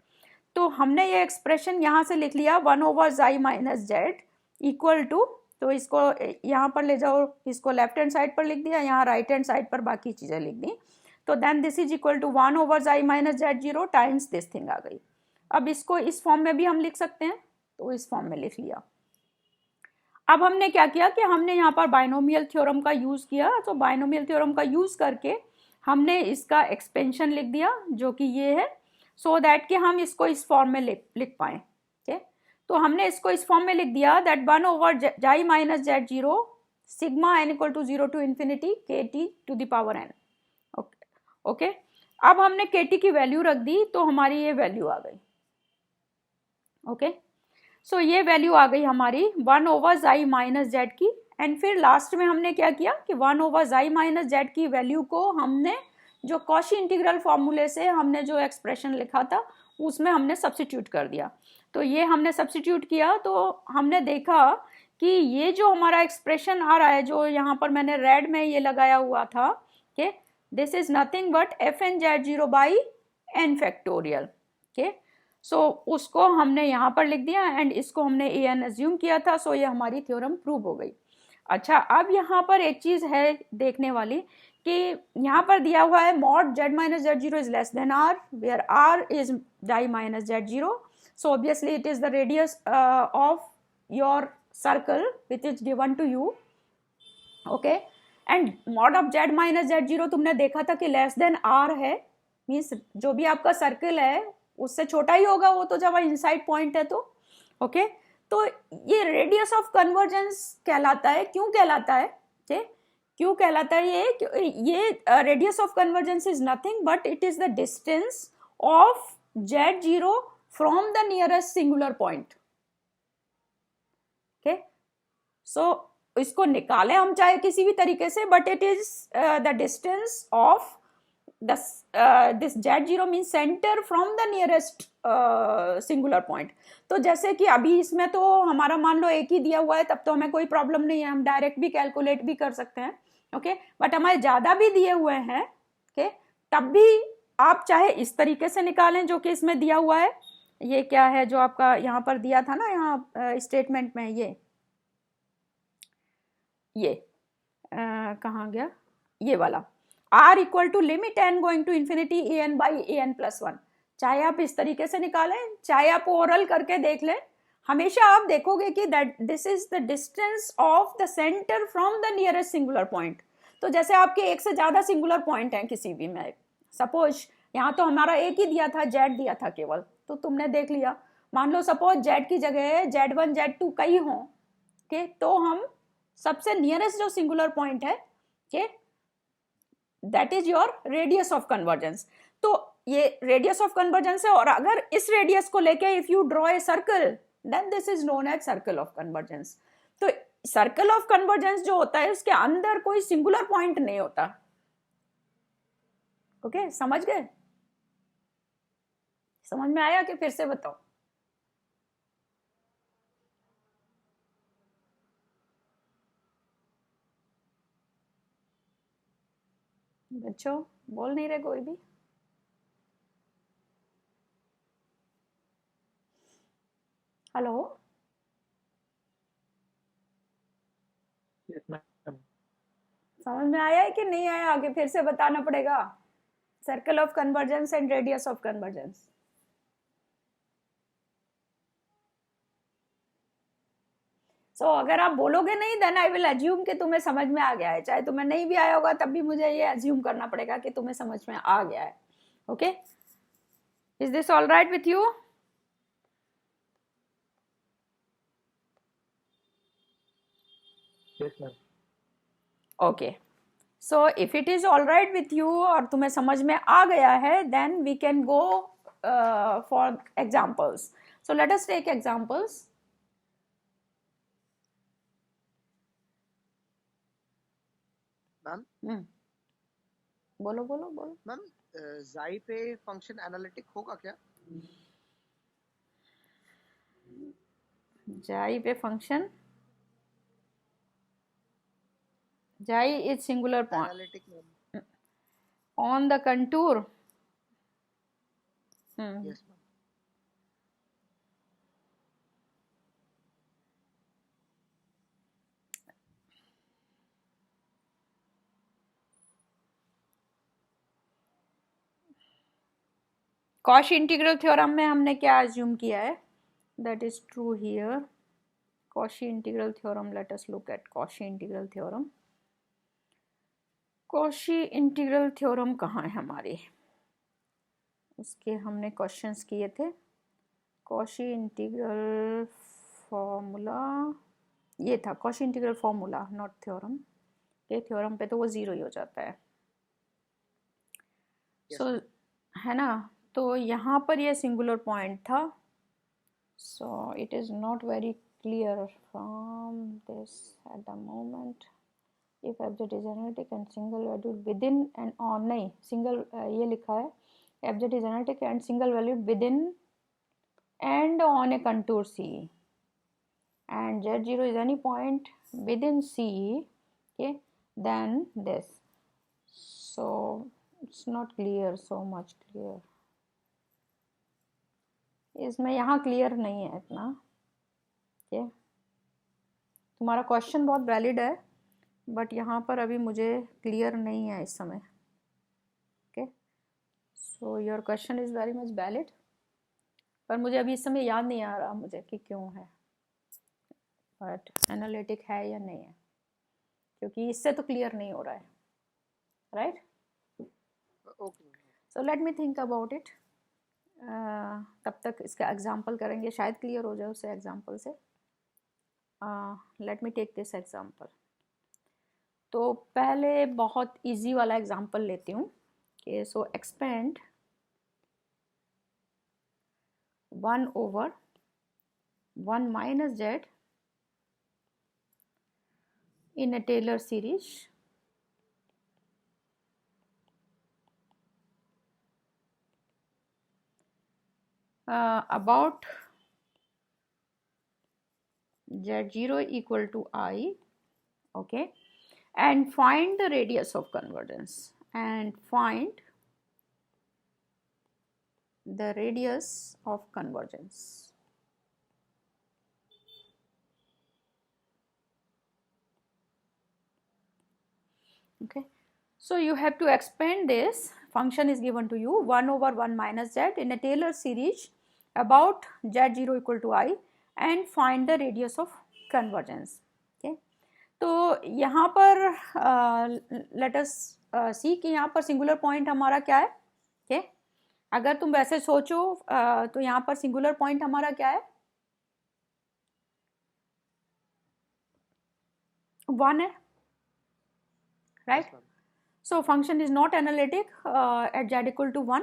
तो हमने ये एक्सप्रेशन यहाँ से लिख लिया 1 over xi minus Z equal to, तो इसको यहाँ पर ले जाओ, इसको लेफ्ट हैंड साइड पर लिख दिया, यहाँ राइट हैंड साइड पर बाकी चीज़ें लिख दी. तो then this is equal to 1 over xi minus z zero times this thing आ गई. अब इसको इस फॉर्म में भी हम लिख सकते हैं, तो इस फॉर्म में लिख लिया. अब हमने क्या किया कि हमने यहाँ पर बाइनोमियल थ्योरम का यूज किया. तो बाइनोमियल थ्योरम का यूज करके हमने इसका एक्सपेंशन लिख दिया जो कि ये है, सो दैट कि हम इसको इस फॉर्म में लिख पाए. ठीक, तो हमने इसको इस फॉर्म में लिख दिया that 1 over xi minus z zero sigma n equal to 0 to infinity k t to the power n. Okay, अब हमने के टी की वैल्यू रख दी, तो हमारी ये वैल्यू आ गई. ओके, सो ये वैल्यू आ गई हमारी 1 ओवर जाई माइनस जेड की. एंड फिर लास्ट में हमने क्या किया कि 1 ओवर जाई माइनस जेड की वैल्यू को हमने जो कॉशी इंटीग्रल फॉर्मूले से हमने जो एक्सप्रेशन लिखा था उसमें हमने सब्स्टिट्यूट कर दिया. तो ये हमने सब्स्टिट्यूट किया, तो हमने देखा कि ये जो हमारा एक्सप्रेशन आ रहा है, जो यहाँ पर मैंने रेड में ये लगाया हुआ था, कि this is nothing but f n z zero by n factorial. Okay, so उसको हमने यहाँ पर लिख दिया एंड इसको हमने ए एन एज्यूम किया था. सो ये हमारी थ्योरम प्रूव हो गई. अच्छा, अब यहाँ पर एक चीज है देखने वाली कि यहाँ पर दिया हुआ है mod z minus z zero is less than r, where r is xi minus z zero. So obviously it is the radius of your circle which is given to you. Okay, and mod of z minus z0 तुमने देखा था कि less than r है, means जो भी आपका circle है उससे छोटा ही होगा वो, तो जब इनसाइड पॉइंट है तो. ओके, तो ये रेडियस ऑफ कन्वर्जेंस कहलाता है. क्यों कहलाता है, क्यों कहलाता है ये radius of convergence is nothing but it is the distance of z0 from the nearest singular point. Okay, so इसको निकालें हम चाहे किसी भी तरीके से, but it is the distance of this z0 means center from the nearest singular point. तो जैसे कि अभी इसमें तो हमारा मान लो एक ही दिया हुआ है, तब तो हमें कोई प्रॉब्लम नहीं है, हम डायरेक्ट भी कैलकुलेट भी कर सकते हैं. ओके, बट हमारे ज्यादा भी दिए हुए हैं, ओके, तब भी आप चाहे इस तरीके से निकालें जो कि इसमें दिया हुआ है. ये क्या है जो आपका यहाँ पर दिया था ना, यहाँ स्टेटमेंट में ये कहाँ गया, ये वाला r equal to limit n going to infinity a n by a n plus one. चाहे आप इस तरीके से निकालें, चाहे आप ओरल करके देख लें, हमेशा आप देखोगे कि that this is the distance of the centre from the nearest singular point. तो जैसे आपके एक से ज्यादा सिंगुलर पॉइंट हैं किसी भी में, सपोज यहाँ तो हमारा एक ही दिया था, जेड दिया था केवल, तो तुमने देख लिया। मान लो सपोज जेड की जगह Z1 Z2 कई हों, के तो हम सबसे नियरेस्ट जो सिंगुलर पॉइंट है के that is your radius of convergence. तो ये रेडियस ऑफ कन्वर्जेंस है, और अगर इस रेडियस को लेके if you draw a circle then this is known as circle of convergence. तो सर्कल ऑफ कन्वर्जेंस जो होता है उसके अंदर कोई सिंगुलर पॉइंट नहीं होता। ओके, समझ गए? समझ में आया कि फिर से बताओ? बच्चों बोल नहीं रहे कोई भी? हेलो? Yes, ma'am. समझ में आया है कि नहीं आया? आगे फिर से बताना पड़ेगा। Circle of convergence and radius of convergence. So अगर आप बोलोगे नहीं देन आई विल अज्यूम कि तुम्हें समझ में आ गया है। चाहे तुम्हें नहीं भी आया होगा तब भी मुझे ये अज्यूम करना पड़ेगा कि तुम्हें समझ में आ गया है। Okay, is this all right with you? Yes, ma'am. Okay, so if it is all right with you और तुम्हें समझ में आ गया है then we can go for examples. So let us take examples. Ma'am बोलो बोलो बोलो। मैम जाई पे फंक्शन एनालिटिक होगा क्या? जाई पे फंक्शन, जाई is singular point analytic on the contour. Yes ma'am. Cauchy integral theorem में हमने क्या अज्यूम किया है? That is true here. Cauchy integral theorem, let us look at Cauchy integral theorem. Cauchy integral theorem कहाँ है हमारी? उसके हमने क्वेश्चंस किए थे। कॉशी इंटीग्रल फॉर्मूला ये था, Cauchy integral formula, not theorem. ये थ्योरम पे तो वो जीरो ही हो जाता है। सो है ना? तो यहाँ पर ये सिंगुलर पॉइंट था। So it is not very clear from this at the moment. If f z is analytic and single valued with in and on, नहीं सिंगल, ये लिखा है f z is analytic and single valued with in and on a contour C, and Z0 is any point within C, okay, then this. So it's not clear, so much clear. इसमें यहाँ clear नहीं है इतना। okay? तुम्हारा question बहुत valid है but यहाँ पर अभी मुझे क्लियर नहीं है इस समय। Okay, so your question is very much valid, पर मुझे अभी इस समय याद नहीं आ रहा मुझे कि क्यों है, बट एनालिटिक है या नहीं है, क्योंकि इससे तो क्लियर नहीं हो रहा है, right? Okay, so let me think about it. तब तक इसका एग्जाम्पल करेंगे, शायद क्लियर हो जाए उससे एग्जाम्पल से। Let me take this example. तो पहले बहुत इजी वाला एग्जाम्पल लेती हूँ कि so expand 1/1 minus z in a Taylor series about z0 equal to I, okay, and find the radius of convergence, and find the radius of convergence. Okay, so you have to expand this function is given to you 1 over 1 minus z in a Taylor series about z0 equal to I and find the radius of convergence. Okay, तो यहाँ पर let us see कि यहाँ पर singular point हमारा क्या है. okay? अगर तुम वैसे सोचो तो यहाँ पर सिंगुलर पॉइंट हमारा क्या है, 1 है, right. So function is not analytic at z equal to 1.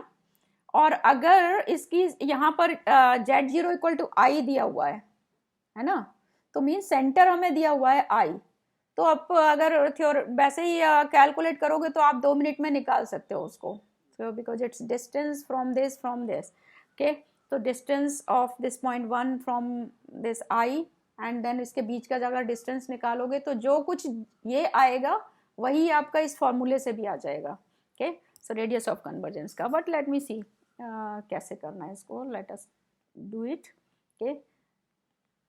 और अगर इसकी यहाँ पर z0 इक्वल टू I दिया हुआ है ना, तो मीन सेंटर हमें दिया हुआ है I. तो अब अगर वैसे ही कैलकुलेट करोगे तो आप 2 मिनट में निकाल सकते हो उसको, so because it's distance from this okay. तो distance of this point 1 from this I and then इसके बीच का अगर डिस्टेंस निकालोगे तो जो कुछ ये आएगा वही आपका इस फॉर्मूले से भी आ जाएगा. Okay, so radius of convergence का. बट लेट मी सी कैसे करना है इसको. Let us do it. Okay,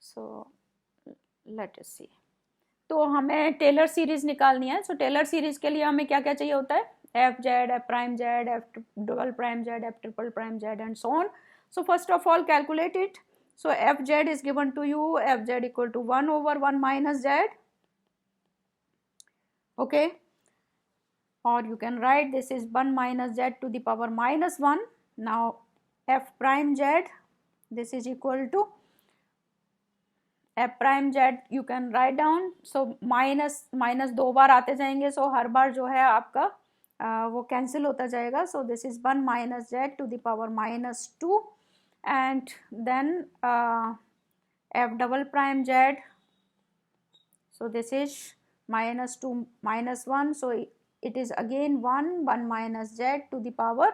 so let us see. तो हमें टेलर सीरीज निकालनी है. सो टेलर सीरीज के लिए हमें क्या क्या चाहिए होता है, f Z, F prime Z, F double prime Z, F triple prime Z and so on. So first of all calculate it. So fz is given to you, fz equal to 1 over 1 minus z. Okay, or you can write this is 1 minus z to the power minus 1. Now f prime z, this is equal to f prime z you can write down. So minus 2 बार आते जाएंगे, so हर बार जो है आपका वो cancel होता जाएगा. So this is 1 minus z to the power minus 2. And then f double prime z, so this is minus 2 minus 1, so it is again 1 minus z to the power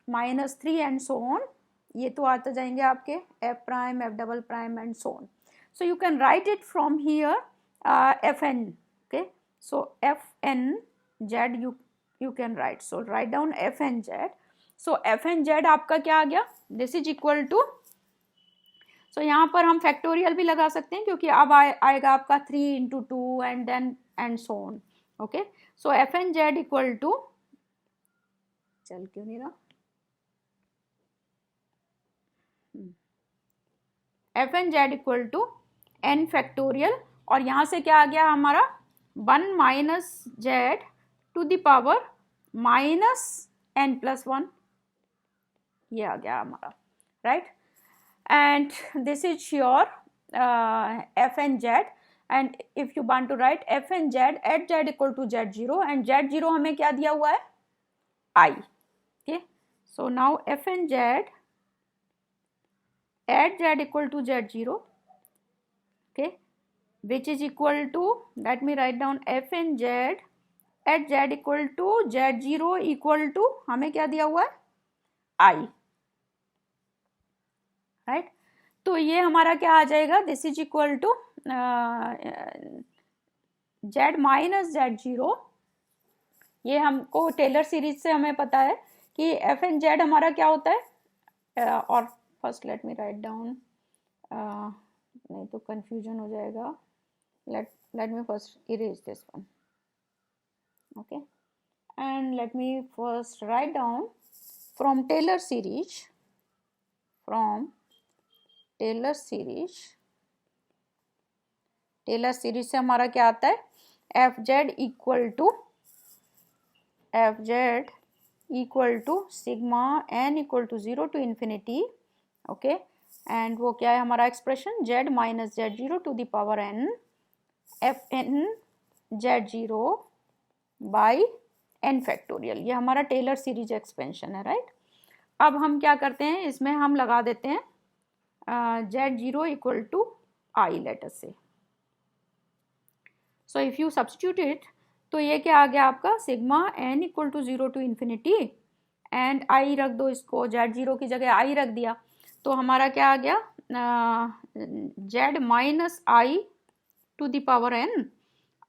minus 3 and so on. ये तो आते जाएंगे आपके f prime, f double prime and so on. So you can write it from here fn. Okay, so fn z you can write. So write down fn z. So f n Z आपका क्या आ गया, this is equal to. सो यहाँ पर हम factorial भी लगा सकते हैं क्योंकि अब आएगा आपका 3 into 2 and then and so on. Okay, so f n z equal to, चल क्यों नहीं रहा, f n z equal to n factorial. और यहाँ से क्या आ गया हमारा 1 minus z to the power minus n plus 1. ये आ गया हमारा, right. And this is your f n z. And if you want to write f n z at z equal to z zero, and z zero हमें क्या दिया हुआ है, i. Okay, so now f n z at z equal to z zero, okay, which is equal to, let me write down f n z at z equal to z zero equal to हमें क्या दिया हुआ है, आई, right. तो ये हमारा क्या आ जाएगा, this is equal to z minus z zero. ये हमको टेलर सीरीज से हमें पता है कि एफ एन जेड हमारा क्या होता है. और first let me write down, नहीं तो कंफ्यूजन हो जाएगा. Let me first erase this one. Okay, and let me first write down from Taylor series, Taylor series से हमारा क्या आता है, f z equal to sigma n equal to 0 to infinity. Okay, and वो क्या है हमारा expression, z minus z zero to the power n f n z zero by n factorial. ये हमारा टेलर सीरीज एक्सपेंशन है, right. अब हम क्या करते हैं, इसमें हम लगा देते हैं z zero equal to i, let us say. So if you substitute it, तो ये क्या आ गया आपका, sigma n equal to 0 to infinity and i रख दो इसको, जेड जीरो की जगह आई रख दिया, तो हमारा क्या आ गया, z minus i to the power n.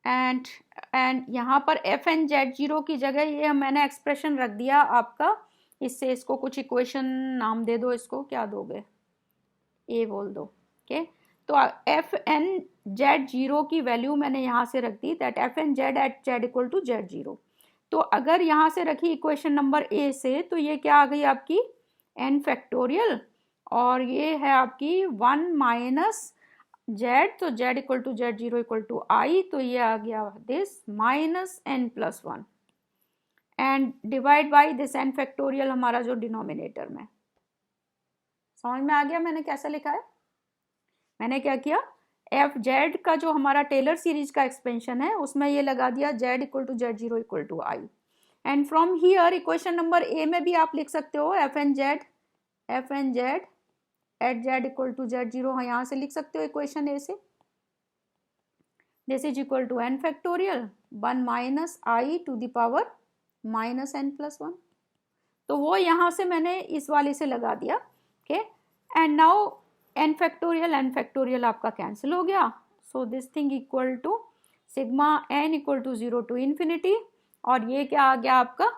And यहाँ पर एफ एन जेड जीरो की जगह ये मैंने एक्सप्रेशन रख दिया आपका, इससे इसको कुछ इक्वेशन नाम दे दो, इसको क्या दोगे, ए बोल दो. ओके, तो एफ एन जेड जीरो की वैल्यू मैंने यहाँ से रख दी, that f n z at z equal to z zero. तो अगर यहाँ से रखी इक्वेशन नंबर ए से, तो ये क्या आ गई आपकी n फैक्टोरियल, और ये है आपकी 1 माइनस जेड, तो z equal to z zero equal to i, तो ये आ गया this minus n plus 1 and divide by this n factorial हमारा जो डिनोमिनेटर में। समझ में आ गया मैंने कैसा लिखा है? मैंने क्या किया, एफ जेड का जो हमारा टेलर सीरीज का एक्सपेंशन है उसमें ये लगा दिया z equal to z zero equal to i, and from here equation number A में भी आप लिख सकते हो f n z at z equal to z zero, यहाँ से लिख सकते हो इक्वेशन ए से, this is equal to n factorial 1 minus i to the power minus n plus 1। तो वो यहाँ से मैंने इस वाले से लगा दिया, okay, and now n factorial आपका कैंसिल हो गया, so this thing equal to sigma n equal to 0 to infinity, और ये क्या आ गया आपका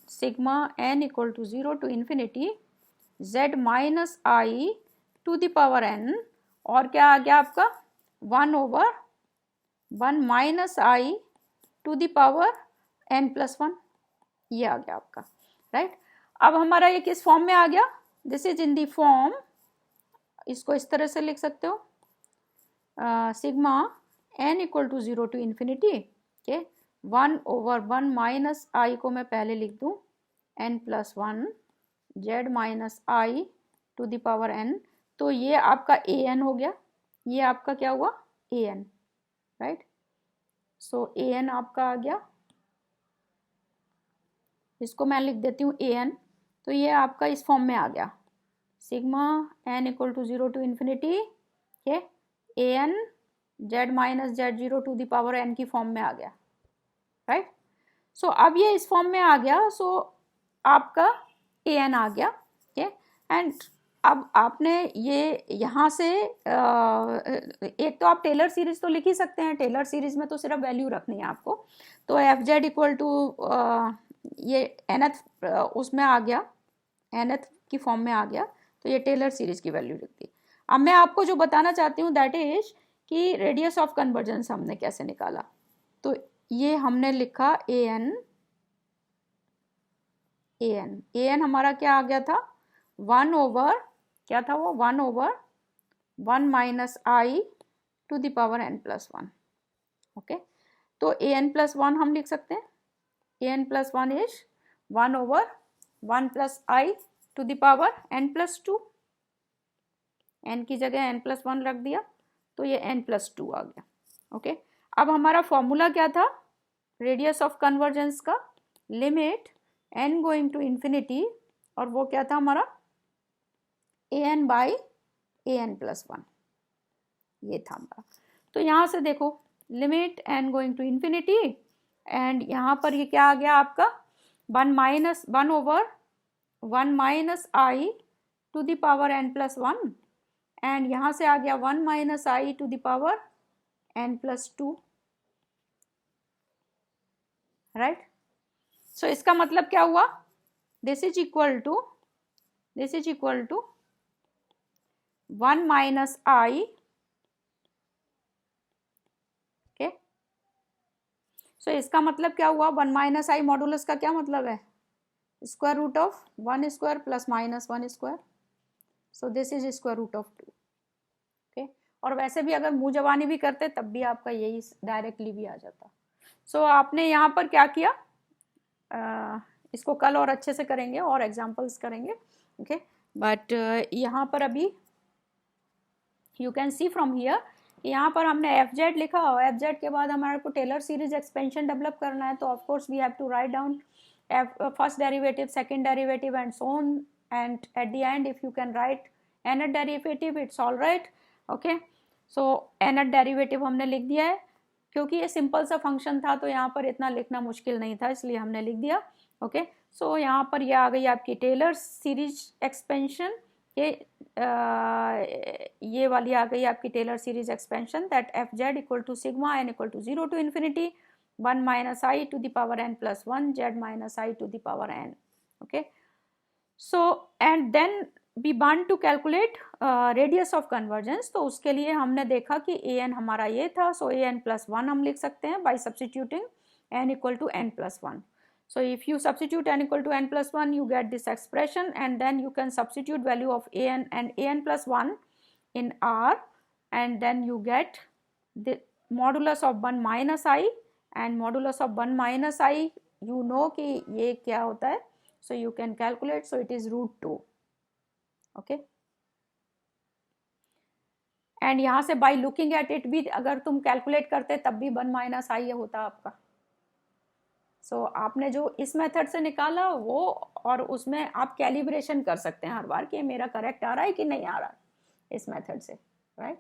sigma n equal to 0 to infinity z minus i to the power n, और क्या आ गया आपका 1 over 1 minus i to the power n plus 1, ये आ गया आपका, राइट। अब हमारा ये किस फॉर्म में आ गया, this is in the form, इसको इस तरह से लिख सकते हो sigma n equal to 0 to infinity के 1 ओवर 1 माइनस आई को मैं पहले लिख दूं n plus 1 z minus i to the power n, तो ये आपका an हो गया, ये आपका क्या हुआ an, राइट। सो an आपका आ गया, इसको मैं लिख देती हूँ an, तो ये आपका इस फॉर्म में आ गया sigma n equal to 0 to infinity के an z minus z zero to the power n की फॉर्म में आ गया, राइट। सो अब ये इस फॉर्म में आ गया, सो आपका an आ गया, ओके, एंड अब आपने ये यहाँ से एक तो आप टेलर सीरीज तो लिख ही सकते हैं, टेलर सीरीज में तो सिर्फ वैल्यू रखनी है आपको, तो एफ जेड इक्वल टू ये nth उसमें आ गया, nth की फॉर्म में आ गया, तो ये टेलर सीरीज की वैल्यू लिख दी। अब मैं आपको जो बताना चाहती हूँ दैट इज कि रेडियस ऑफ कन्वर्जेंस हमने कैसे निकाला, तो ये हमने लिखा an हमारा क्या आ गया था 1 ओवर, क्या था वो 1 over 1 minus i to the power n plus 1, okay. तो an प्लस 1 हम लिख सकते हैं, an plus 1 is 1 over 1 plus i to the power n plus 2, n की जगह n प्लस 1 रख दिया, तो ये n प्लस 2 आ गया, ओके। अब हमारा फॉर्मूला क्या था रेडियस ऑफ कन्वर्जेंस का, limit n going to infinity, और वो क्या था हमारा an बाई an प्लस 1, ये था हमारा। तो यहाँ से देखो limit n going to infinity, and यहाँ पर ये क्या आ गया आपका 1 over 1 minus i to the power n plus 1, and यहाँ से आ गया 1 minus i to the power n plus 2, right. So इसका मतलब क्या हुआ, this is equal to 1 minus i, okay. So इसका मतलब क्या हुआ 1 माइनस आई मॉडुलस का क्या मतलब है square root of 1 square plus minus 1 square, so this is square root of 2, okay. और वैसे भी अगर मुंह जबानी भी करते तब भी आपका यही डायरेक्टली भी आ जाता। सो आपने यहाँ पर क्या किया, इसको कल और अच्छे से करेंगे और एग्जांपल्स करेंगे, ओके, बट यहाँ पर अभी you can see from here, यहाँ पर हमने एफ जेड लिखा, और एफ जेड के बाद हमारे को टेलर सीरीज एक्सपेंशन डेवलप करना है, तो of course we have to write down first derivative, second derivative and so on, and at the end if you can write nth derivative it's all right, okay. So nth derivative हमने लिख दिया है, क्योंकि ये simple सा function था तो यहाँ पर इतना लिखना मुश्किल नहीं था, इसलिए हमने लिख दिया, ओके। सो यहाँ पर ये आ गई आपकी टेलर सीरीज एक्सपेंशन, ये वाली आ गई आपकी Taylor series expansion, that f z equal to sigma n equal to 0 to infinity 1 minus i to the power n plus 1 z minus i to the power n, okay. So and then we want to calculate radius of convergence, तो उसके लिए हमने देखा कि an हमारा ये था, सो an plus 1 हम लिख सकते हैं by substituting n equal to n plus 1. So if you substitute n equal to n plus 1, you get this expression, and then you can substitute value of an and an plus 1 in R, and then you get the modulus of 1 minus I, and modulus of 1 minus I you know कि ये क्या होता है, so you can calculate, so it is root 2. okay, and यहाँ से by looking at it भी अगर तुम कैलकुलेट करते तब भी 1 माइनस आई होता आपका. सो आपने जो इस मेथड से निकाला वो, और उसमें आप कैलिब्रेशन कर सकते हैं हर बार कि मेरा करेक्ट आ रहा है कि नहीं आ रहा है इस मेथड से.